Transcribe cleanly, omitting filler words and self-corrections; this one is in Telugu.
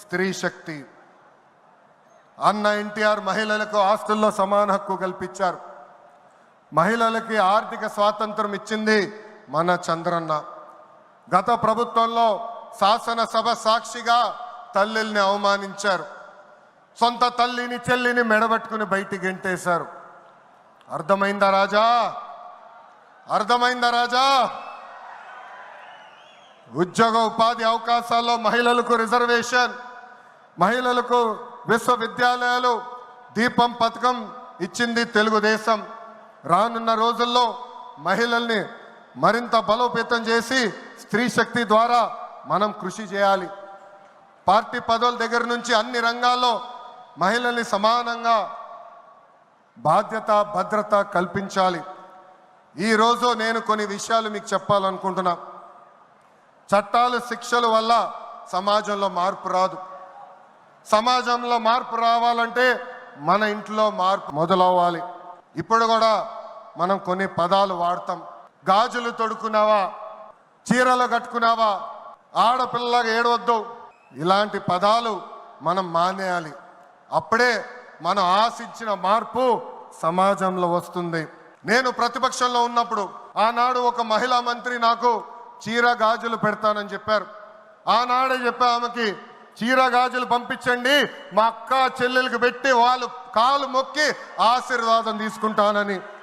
స్త్రీ శక్తి. అన్న ఎన్టీఆర్ మహిళలకు ఆస్తుల్లో సమాన హక్కు కల్పించారు. మహిళలకి ఆర్థిక స్వాతంత్రం ఇచ్చింది మన చంద్రన్న. గత ప్రభుత్వంలో శాసనసభ సాక్షిగా తల్లిల్ని అవమానించారు. సొంత తల్లిని చెల్లిని మెడబెట్టుకుని బయటికి గెంటేశారు. అర్థమైందా రాజా? అర్థమైందా రాజా? ఉద్యోగ ఉపాధి అవకాశాల్లో మహిళలకు రిజర్వేషన్, మహిళలకు విశ్వవిద్యాలయాలు, దీపం పథకం ఇచ్చింది తెలుగుదేశం. రానున్న రోజుల్లో మహిళల్ని మరింత బలోపేతం చేసి స్త్రీ శక్తి ద్వారా మనం కృషి చేయాలి. పార్టీ పదవుల దగ్గర నుంచి అన్ని రంగాల్లో మహిళల్ని సమానంగా బాధ్యత భద్రత కల్పించాలి. ఈరోజు నేను కొన్ని విషయాలు మీకు చెప్పాలనుకుంటున్నా. చట్టాలు శిక్షల వల్ల సమాజంలో మార్పు రాదు. సమాజంలో మార్పు రావాలంటే మన ఇంట్లో మార్పు మొదలవ్వాలి. ఇప్పుడు కూడా మనం కొన్ని పదాలు వాడతాం. గాజులు తొడుకున్నావా, చీరలు కట్టుకున్నావా, ఆడపిల్లగా ఏడవద్దు, ఇలాంటి పదాలు మనం మానేయాలి. అప్పుడే మనం ఆశించిన మార్పు సమాజంలో వస్తుంది. నేను ప్రతిపక్షంలో ఉన్నప్పుడు ఆనాడు ఒక మహిళా మంత్రి నాకు చీర గాజులు పెడతానని చెప్పారు. ఆనాడే చెప్పా ఆమెకి, చీర గాజులు పంపించండి, మా అక్క చెల్లెలకు పెట్టి వాళ్ళు కాలు మొక్కి ఆశీర్వాదం తీసుకుంటానని.